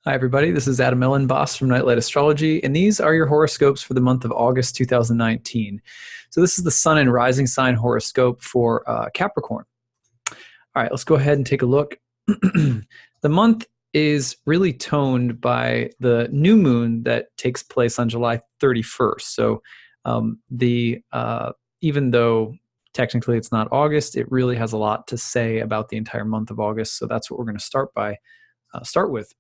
Hi, everybody. This is Adam Elenbaas from Nightlight Astrology, and these are your horoscopes for the month of August 2019. So this is the Sun and Rising sign horoscope for Capricorn. All right, let's go ahead and take a look. The month is really toned by the new moon that takes place on July 31st. So even though technically it's not August, it really has a lot to say about the entire month of August. So that's what we're going to start with.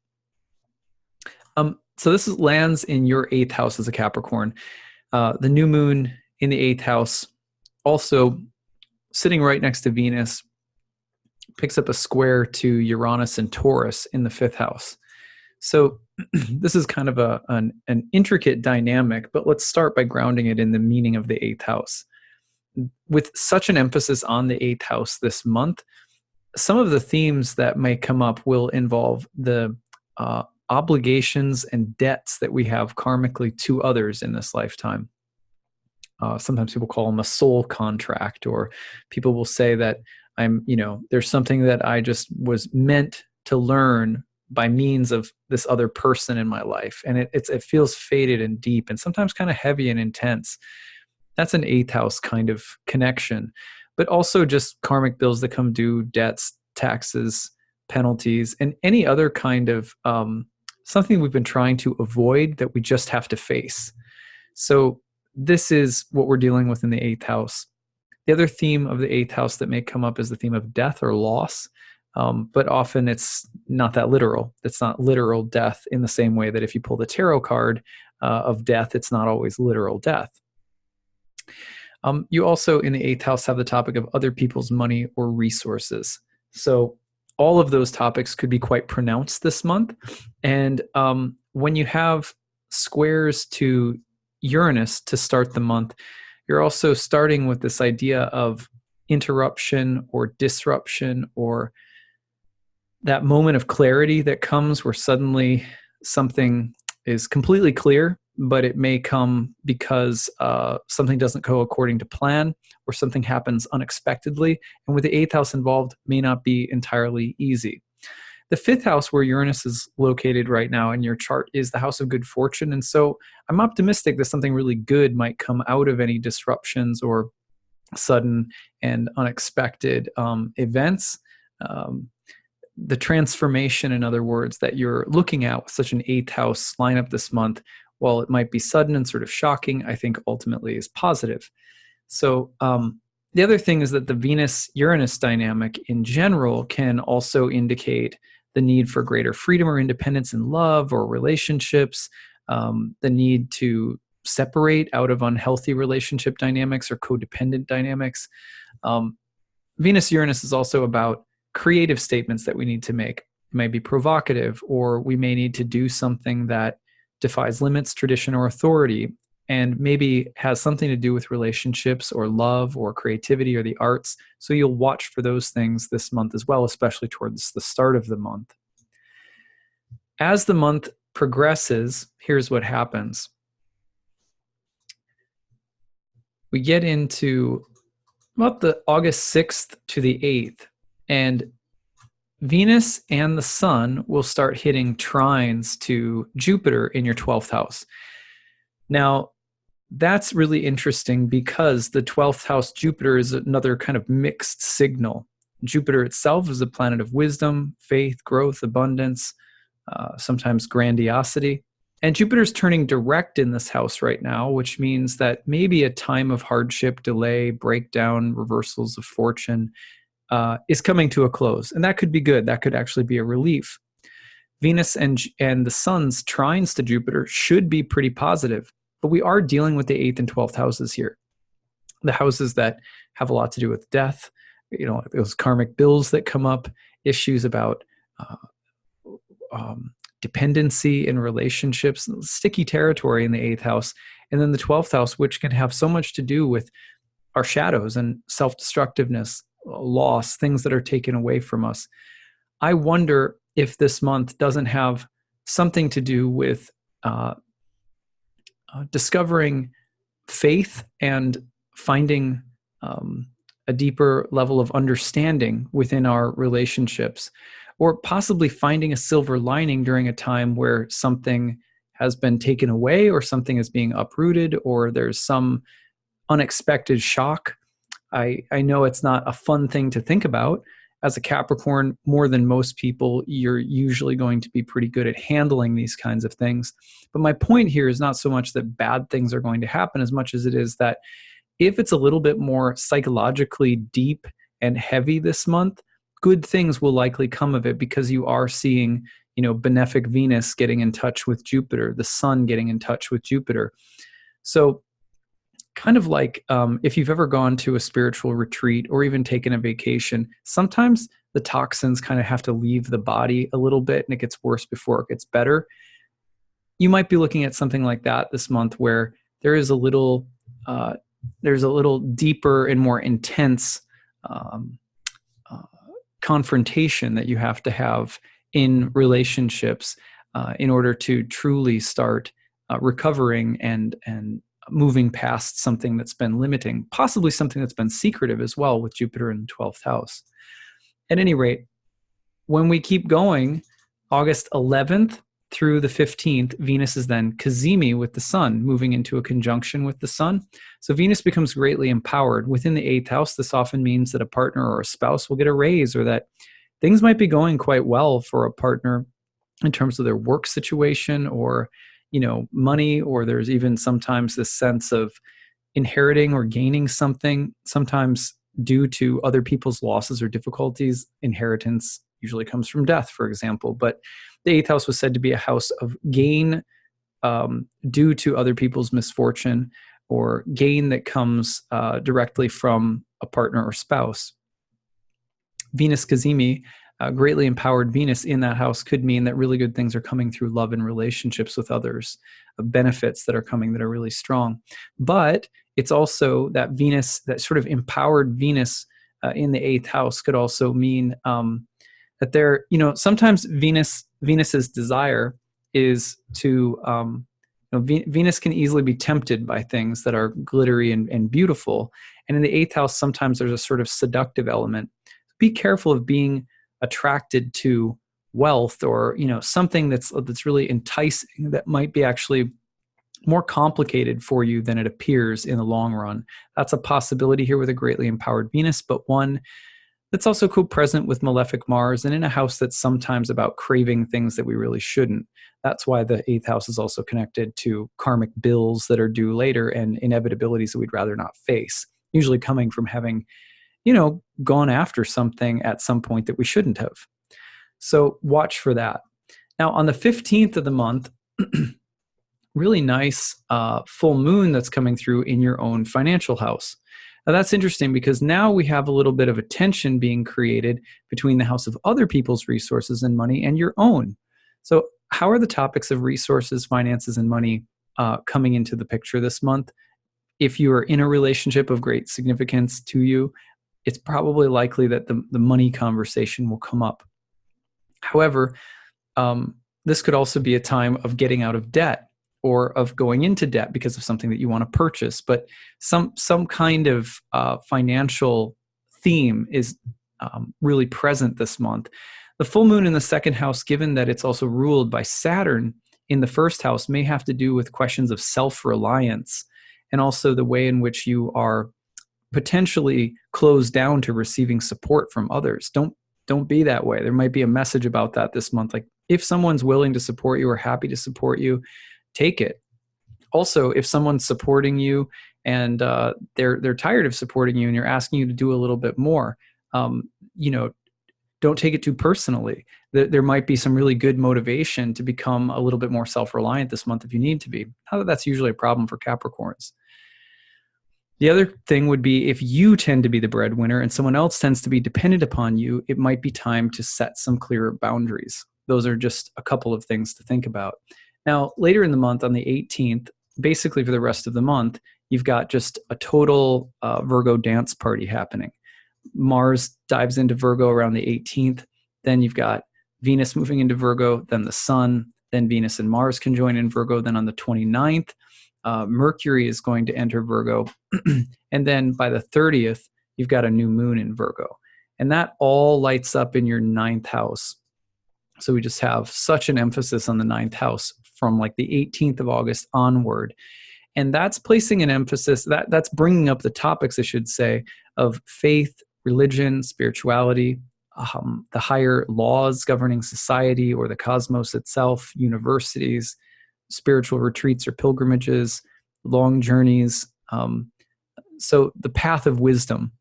So this lands in your 8th house as a Capricorn. The new moon in the 8th house, also sitting right next to Venus, picks up a square to Uranus and Taurus in the 5th house. So this is kind of an intricate dynamic, but let's start by grounding it in the meaning of the 8th house. With such an emphasis on the 8th house this month, some of the themes that may come up will involve the obligations and debts that we have karmically to others in this lifetime. Sometimes people call them a soul contract, or people will say that there's something that I just was meant to learn by means of this other person in my life. And it feels faded and deep and sometimes kind of heavy and intense. That's an 8th house kind of connection, but also just karmic bills that come due, debts, taxes, penalties, and any other kind of something we've been trying to avoid that we just have to face. So this is what we're dealing with in the 8th house. The other theme of the 8th house that may come up is the theme of death or loss, but often it's not that literal. It's not literal death in the same way that if you pull the tarot card of death, it's not always literal death. You also, in the 8th house, have the topic of other people's money or resources. So all of those topics could be quite pronounced this month. And when you have squares to Uranus to start the month, you're also starting with this idea of interruption or disruption, or that moment of clarity that comes where suddenly something is completely clear, but it may come because something doesn't go according to plan, or something happens unexpectedly. And with the 8th house involved, may not be entirely easy. The 5th house, where Uranus is located right now in your chart, is the house of good fortune. And so I'm optimistic that something really good might come out of any disruptions or sudden and unexpected events. The transformation, in other words, that you're looking at with such an 8th house lineup this month, while it might be sudden and sort of shocking, I think ultimately is positive. So the other thing is that the Venus-Uranus dynamic in general can also indicate the need for greater freedom or independence in love or relationships, the need to separate out of unhealthy relationship dynamics or codependent dynamics. Venus-Uranus is also about creative statements that we need to make. It may be provocative, or we may need to do something that defies limits, tradition, or authority, and maybe has something to do with relationships or love or creativity or the arts. So you'll watch for those things this month as well, especially towards the start of the month. As the month progresses, here's what happens. We get into about the August 6th to the 8th, and Venus and the Sun will start hitting trines to Jupiter in your 12th house. Now, that's really interesting because the 12th house Jupiter is another kind of mixed signal. Jupiter itself is a planet of wisdom, faith, growth, abundance, sometimes grandiosity. And Jupiter's turning direct in this house right now, which means that maybe a time of hardship, delay, breakdown, reversals of fortune is coming to a close. And that could be good. That could actually be a relief. Venus and the Sun's trines to Jupiter should be pretty positive. But we are dealing with the 8th and 12th houses here. The houses that have a lot to do with death, those karmic bills that come up, issues about dependency in relationships, sticky territory in the 8th house. And then the 12th house, which can have so much to do with our shadows and self-destructiveness, loss, things that are taken away from us. I wonder if this month doesn't have something to do with discovering faith and finding a deeper level of understanding within our relationships, or possibly finding a silver lining during a time where something has been taken away or something is being uprooted or there's some unexpected shock. I know it's not a fun thing to think about. As a Capricorn, more than most people, you're usually going to be pretty good at handling these kinds of things. But my point here is not so much that bad things are going to happen as much as it is that if it's a little bit more psychologically deep and heavy this month, good things will likely come of it because you are seeing, benefic Venus getting in touch with Jupiter, the sun getting in touch with Jupiter. So kind of like if you've ever gone to a spiritual retreat or even taken a vacation, sometimes the toxins kind of have to leave the body a little bit and it gets worse before it gets better. You might be looking at something like that this month where there is there's a little deeper and more intense confrontation that you have to have in relationships in order to truly start recovering and moving past something that's been limiting, possibly something that's been secretive as well with Jupiter in the 12th house. At any rate, when we keep going, August 11th through the 15th, Venus is then cazimi with the sun, moving into a conjunction with the sun. So Venus becomes greatly empowered. Within the 8th house, this often means that a partner or a spouse will get a raise or that things might be going quite well for a partner in terms of their work situation or money, or there's even sometimes this sense of inheriting or gaining something, sometimes due to other people's losses or difficulties. Inheritance usually comes from death, for example, but the 8th house was said to be a house of gain due to other people's misfortune or gain that comes directly from a partner or spouse. Venus cazimi, greatly empowered Venus in that house could mean that really good things are coming through love and relationships with others, benefits that are coming that are really strong. But it's also that Venus, that sort of empowered Venus in the 8th house could also mean that there, sometimes Venus's desire is to, Venus can easily be tempted by things that are glittery and beautiful. And in the 8th house, sometimes there's a sort of seductive element. Be careful of being attracted to wealth or something that's really enticing that might be actually more complicated for you than it appears in the long run. That's a possibility here with a greatly empowered Venus, but one that's also co-present with malefic Mars and in a house that's sometimes about craving things that we really shouldn't. That's why the 8th house is also connected to karmic bills that are due later and inevitabilities that we'd rather not face, usually coming from having gone after something at some point that we shouldn't have. So watch for that. Now, on the 15th of the month, really nice full moon that's coming through in your own financial house. Now, that's interesting because now we have a little bit of a tension being created between the house of other people's resources and money and your own. So how are the topics of resources, finances, and money coming into the picture this month? If you are in a relationship of great significance to you, it's probably likely that the money conversation will come up. However, this could also be a time of getting out of debt or of going into debt because of something that you want to purchase. But some kind of financial theme is really present this month. The full moon in the 2nd house, given that it's also ruled by Saturn in the 1st house, may have to do with questions of self-reliance and also the way in which you are potentially closed down to receiving support from others. Don't be that way. There might be a message about that this month. Like if someone's willing to support you or happy to support you, take it. Also, if someone's supporting you and they're tired of supporting you and you're asking you to do a little bit more, don't take it too personally. There might be some really good motivation to become a little bit more self-reliant this month if you need to be. Not that that's usually a problem for Capricorns. The other thing would be if you tend to be the breadwinner and someone else tends to be dependent upon you, it might be time to set some clearer boundaries. Those are just a couple of things to think about. Now, later in the month on the 18th, basically for the rest of the month, you've got just a total Virgo dance party happening. Mars dives into Virgo around the 18th. Then you've got Venus moving into Virgo, then the Sun, then Venus and Mars can join in Virgo. Then on the 29th, Mercury is going to enter Virgo. And then by the 30th, you've got a new moon in Virgo. And that all lights up in your 9th house. So we just have such an emphasis on the 9th house from like the 18th of August onward. And that's placing an emphasis, that's bringing up the topics, I should say, of faith, religion, spirituality, the higher laws governing society or the cosmos itself, universities, spiritual retreats or pilgrimages, long journeys. So the path of wisdom.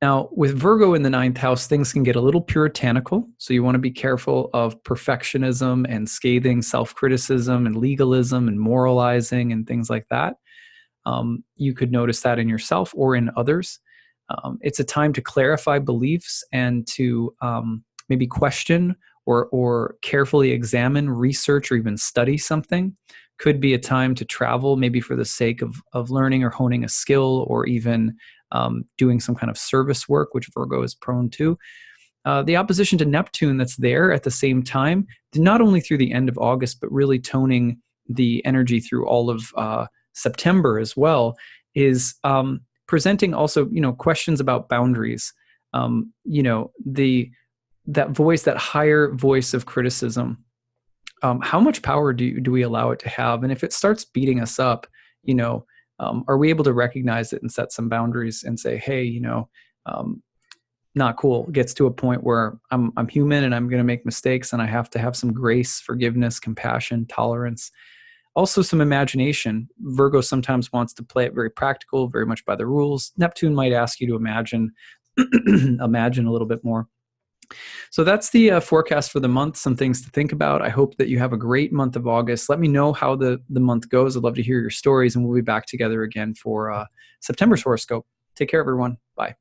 Now, with Virgo in the 9th house, things can get a little puritanical. So you want to be careful of perfectionism and scathing self-criticism and legalism and moralizing and things like that. You could notice that in yourself or in others. It's a time to clarify beliefs and to maybe question or carefully examine, research, or even study something. Could be a time to travel, maybe for the sake of learning or honing a skill, or even doing some kind of service work, which Virgo is prone to. The opposition to Neptune that's there at the same time, not only through the end of August, but really toning the energy through all of September as well, is presenting also, questions about boundaries. That voice, that higher voice of criticism. How much power do we allow it to have? And if it starts beating us up, are we able to recognize it and set some boundaries and say, hey, not cool. It gets to a point where I'm human and I'm going to make mistakes, and I have to have some grace, forgiveness, compassion, tolerance. Also some imagination. Virgo sometimes wants to play it very practical, very much by the rules. Neptune might ask you to imagine a little bit more. So that's the forecast for the month, some things to think about. I hope that you have a great month of August. Let me know how the month goes. I'd love to hear your stories, and we'll be back together again for September's horoscope. Take care, everyone. Bye.